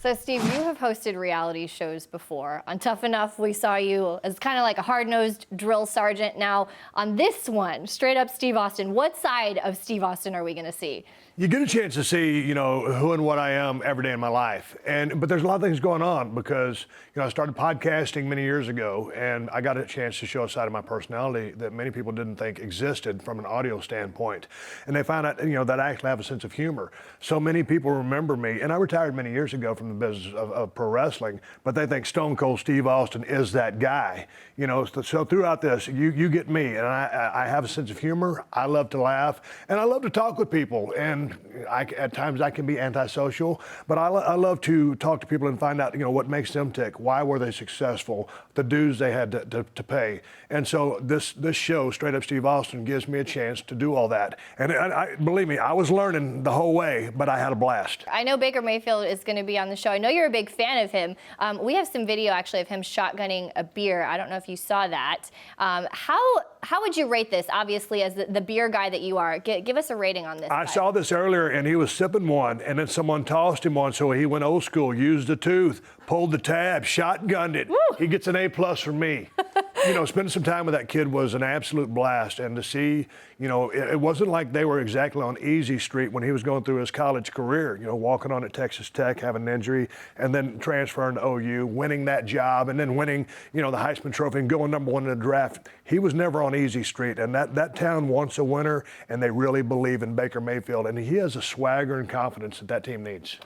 So, Steve, you have hosted reality shows before. On Tough Enough, we saw you as kind of like a hard-nosed drill sergeant. Now, on this one, straight up Steve Austin, what side of Steve Austin are we going to see? You get a chance to see, who and what I am every day in my life. But there's a lot of things going on because, I started podcasting many years ago, and I got a chance to show a side of my personality that many people didn't think existed from an audio standpoint. And they found out, that I actually have a sense of humor. So many people remember me, and I retired many years ago from the business of pro wrestling, but they think Stone Cold Steve Austin is that guy. So throughout this, you get me, and I have a sense of humor. I love to laugh, and I love to talk with people. And at times I can be antisocial, but I love to talk to people and find out, what makes them tick. Why were they successful? The dues they had to pay. And so this show, Straight Up Steve Austin, gives me a chance to do all that. And believe me, I was learning the whole way, but I had a blast. I know Baker Mayfield is going to be on the show. I know you're a big fan of him. We have some video actually of him shotgunning a beer. I don't know if you saw that. How would you rate this, obviously, as the beer guy that you are? Give us a rating on this. I saw this earlier, and he was sipping one, and then someone tossed him one, so he went old school, used the tooth, pulled the tab, shotgunned it. Woo! He gets an A+ from me. Spending some time with that kid was an absolute blast, and to see, it wasn't like they were exactly on easy street when he was going through his college career, walking on at Texas Tech, having an injury, and then transferring to OU, winning that job, and then winning, the Heisman Trophy and going number one in the draft. He was never on easy street, and that town wants a winner, and they really believe in Baker Mayfield, and he has a swagger and confidence that team needs.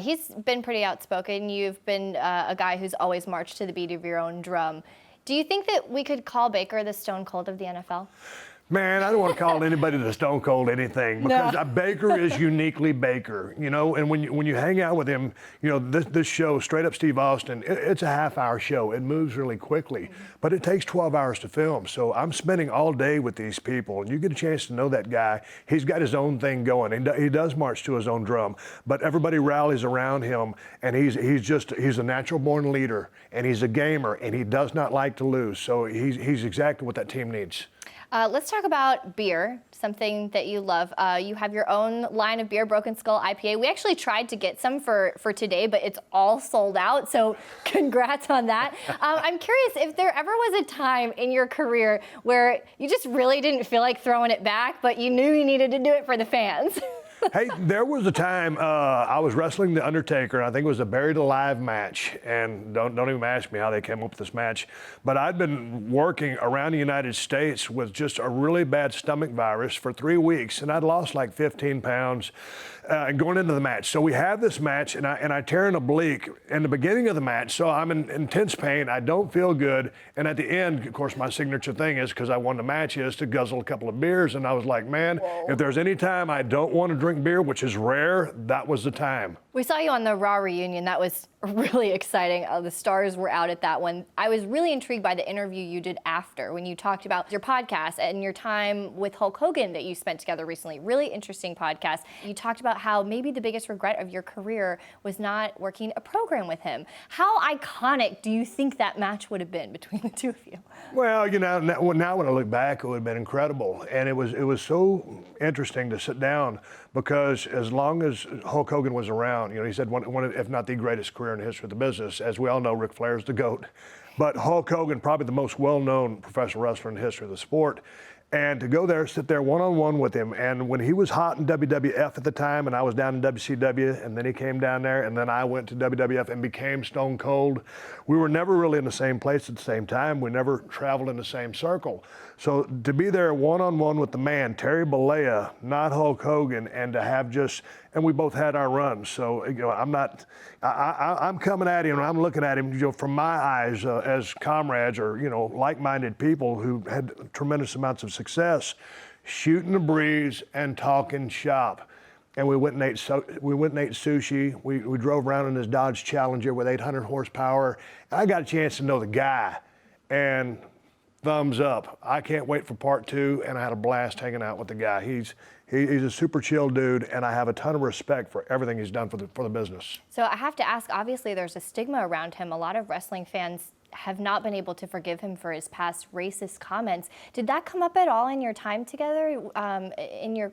He's been pretty outspoken. You've been a guy who's always marched to the beat of your own drum. Do you think that we could call Baker the Stone Cold of the NFL? Man, I don't want to call anybody the Stone Cold anything because Baker is uniquely Baker, and when you hang out with him, this show, Straight Up Steve Austin, it's a half-hour show. It moves really quickly, but it takes 12 hours to film. So I'm spending all day with these people, and you get a chance to know that guy. He's got his own thing going. He does march to his own drum, but everybody rallies around him, and he's a natural-born leader, and he's a gamer, and he does not like to lose. So he's exactly what that team needs. Let's talk about beer, something that you love. You have your own line of beer, Broken Skull IPA. We actually tried to get some for today, but it's all sold out, so congrats on that. I'm curious if there ever was a time in your career where you just really didn't feel like throwing it back, but you knew you needed to do it for the fans. Hey, there was a time I was wrestling the Undertaker, and I think it was a Buried Alive match, and don't even ask me how they came up with this match, but I'd been working around the United States with just a really bad stomach virus for 3 weeks, and I'd lost like 15 pounds going into the match. So we have this match, and I tear an oblique in the beginning of the match, so I'm in intense pain. I don't feel good, and at the end, of course, my signature thing is, because I won the match, is to guzzle a couple of beers, and I was like, man, whoa, if there's any time I don't want to drink beer, which is rare, that was the time. We saw you on the Raw reunion. That was really exciting. The stars were out at that one. I was really intrigued by the interview you did after when you talked about your podcast and your time with Hulk Hogan that you spent together recently. Really interesting podcast. You talked about how maybe the biggest regret of your career was not working a program with him. How iconic do you think that match would have been between the two of you? Well, now when I look back, it would have been incredible. And it was so interesting to sit down because as long as Hulk Hogan was around, he said one of, if not the greatest career in the history of the business. As we all know, Ric Flair's the GOAT. But Hulk Hogan, probably the most well-known professional wrestler in the history of the sport. And to go there, sit there one-on-one with him. And when he was hot in WWF at the time, and I was down in WCW, and then he came down there, and then I went to WWF and became Stone Cold, we were never really in the same place at the same time. We never traveled in the same circle. So to be there one-on-one with the man, Terry Bollea, not Hulk Hogan, and to have and we both had our runs. So, I'm coming at him, and I'm looking at him, from my eyes as comrades or, like-minded people who had tremendous amounts of success, shooting the breeze and talking shop. And we went and ate sushi. We drove around in this Dodge Challenger with 800 horsepower. I got a chance to know the guy, and thumbs up. I can't wait for part 2, and I had a blast hanging out with the guy. He's a super chill dude, and I have a ton of respect for everything he's done for the business. So I have to ask, obviously there's a stigma around him. A lot of wrestling fans have not been able to forgive him for his past racist comments. Did that come up at all in your time together? In your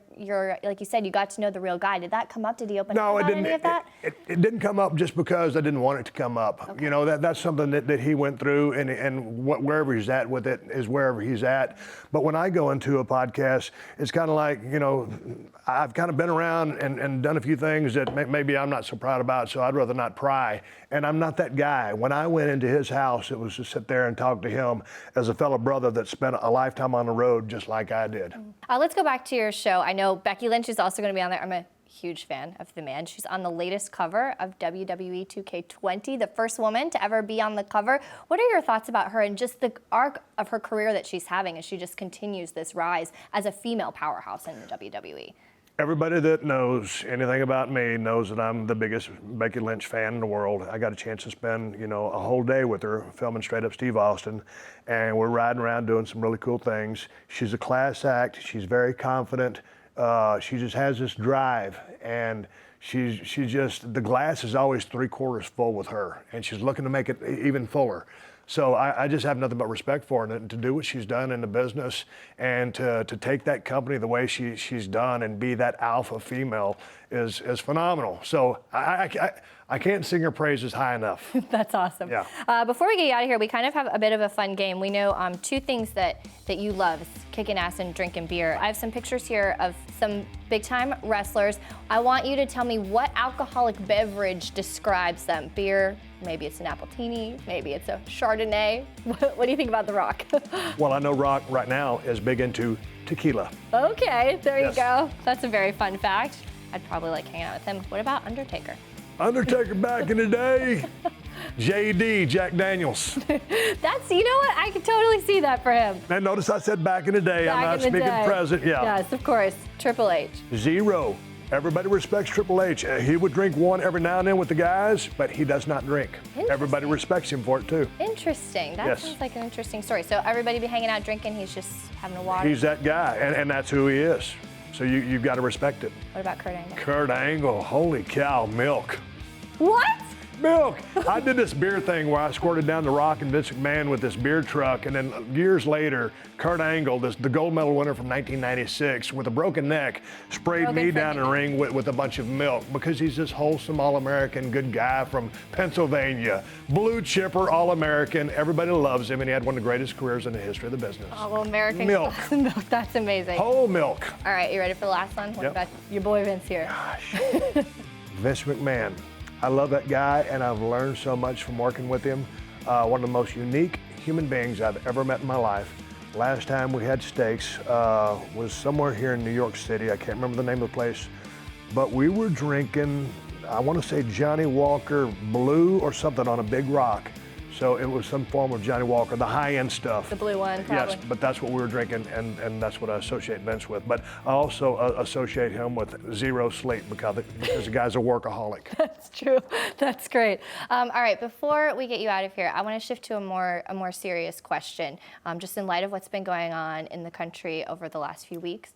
like you said, you got to know the real guy. Did that come up? Did he open up about any of that? It didn't come up just because I didn't want it to come up. Okay. You know, that's something that he went through, and wherever he's at with it is wherever he's at. But when I go into a podcast, it's kind of like, you know, I've kind of been around and done a few things that maybe I'm not so proud about, so I'd rather not pry. And I'm not that guy. When I went into his house, it was to sit there and talk to him as a fellow brother that spent a lifetime on the road just like I did. Let's go back to your show. I know Becky Lynch is also going to be on there. I'm a huge fan of the man. She's on the latest cover of WWE 2K20, the first woman to ever be on the cover. What are your thoughts about her and just the arc of her career that she's having as she just continues this rise as a female powerhouse in the WWE? Everybody that knows anything about me knows that I'm the biggest Becky Lynch fan in the world. I got a chance to spend, you know, a whole day with her filming Straight Up Steve Austin, and we're riding around doing some really cool things. She's a class act. She's very confident. She just has this drive, and she's just, the glass is always 3/4 full with her, and she's looking to make it even fuller. So I just have nothing but respect for her, and to do what she's done in the business and to take that company the way she's done and be that alpha female is phenomenal. So I can't sing her praises high enough. That's awesome. Yeah. Before we get you out of here, we kind of have a bit of a fun game. We know two things that you love, kicking ass and drinking beer. I have some pictures here of some big-time wrestlers. I want you to tell me what alcoholic beverage describes them. Beer, maybe it's an Appletini, maybe it's a Chardonnay. What do you think about The Rock? Well, I know Rock right now is big into tequila. Okay, there Yes. you go. That's a very fun fact. I'd probably like hanging out with him. What about Undertaker? Undertaker back in the day, JD, Jack Daniels. That's, you know what? I could totally see that for him. And notice I said back in the day. I'm not speaking present. Yeah. Yes, of course. Triple H. Zero. Everybody respects Triple H. He would drink one every now and then with the guys, but he does not drink. Everybody respects him for it too. Interesting. That Yes. sounds like an interesting story. So everybody be hanging out drinking, he's just having a water. He's that guy, and that's who he is. So you've got to respect it. What about Kurt Angle? Kurt Angle, holy cow, milk. What? Milk. I did this beer thing where I squirted down The Rock and Vince McMahon with this beer truck, and then years later, Kurt Angle, the gold medal winner from 1996, with a broken neck, sprayed me down the ring with a bunch of milk because he's this wholesome, all-American, good guy from Pennsylvania, blue chipper, all-American. Everybody loves him, and he had one of the greatest careers in the history of the business. All American Milk. milk. That's amazing. Whole milk. All right, you ready for the last one? What Yep. about your boy Vince here? Gosh. Vince McMahon. I love that guy, and I've learned so much from working with him. One of the most unique human beings I've ever met in my life. Last time we had steaks was somewhere here in New York City. I can't remember the name of the place, but we were drinking, I want to say Johnny Walker Blue or something on a big rock. So it was some form of Johnny Walker, the high-end stuff. The blue one, probably. Yes, but that's what we were drinking, and that's what I associate Vince with. But I also associate him with zero sleep because the guy's a workaholic. That's true. That's great. All right, before we get you out of here, I want to shift to a more serious question. Just in light of what's been going on in the country over the last few weeks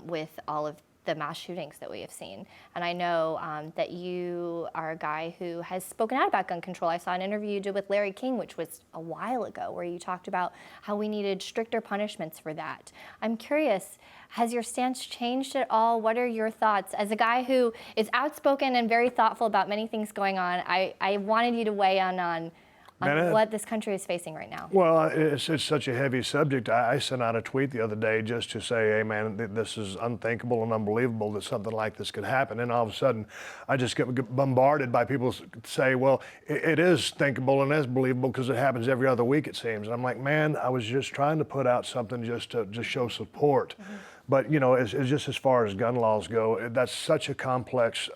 with all of the mass shootings that we have seen. And I know that you are a guy who has spoken out about gun control. I saw an interview you did with Larry King, which was a while ago, where you talked about how we needed stricter punishments for that. I'm curious, has your stance changed at all? What are your thoughts? As a guy who is outspoken and very thoughtful about many things going on, I wanted you to weigh in on what this country is facing right now. Well, it's such a heavy subject. I sent out a tweet the other day just to say, hey man, this is unthinkable and unbelievable that something like this could happen. And all of a sudden, I just get bombarded by people say, well, it is thinkable and is believable because it happens every other week, it seems. And I'm like, man, I was just trying to put out something just to show support. Mm-hmm. But, you know, it's just as far as gun laws go, that's such a complex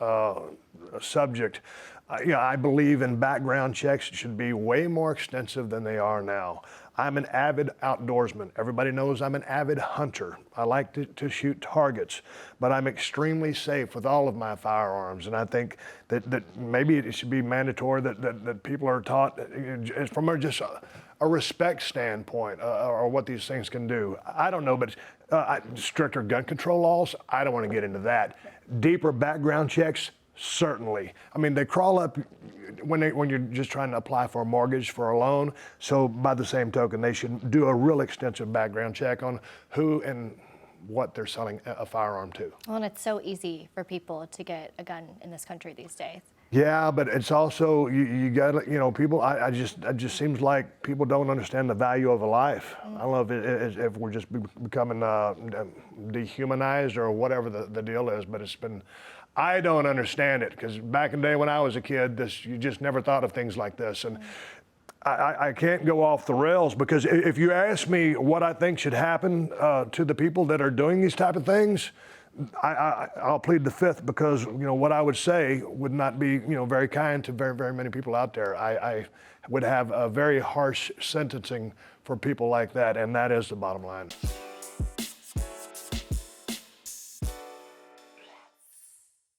subject. I believe in background checks should be way more extensive than they are now. I'm an avid outdoorsman. Everybody knows I'm an avid hunter. I like to shoot targets, but I'm extremely safe with all of my firearms. And I think that maybe it should be mandatory that people are taught from just a respect standpoint or what these things can do. I don't know, but stricter gun control laws, I don't want to get into that. Deeper background checks, Certainly. I mean, they crawl up when you're just trying to apply for a mortgage, for a loan. So by the same token, they should do a real extensive background check on who and what they're selling a firearm to. Well, and it's so easy for people to get a gun in this country these days. Yeah, but it's also you got to, people. It just seems like people don't understand the value of a life. I don't know if we're just becoming dehumanized or whatever the deal is, but it's been. I don't understand it because back in the day when I was a kid, you just never thought of things like this, and I can't go off the rails because if you ask me what I think should happen to the people that are doing these type of things, I'll plead the fifth because what I would say would not be very kind to very, very many people out there. I would have a very harsh sentencing for people like that, and that is the bottom line.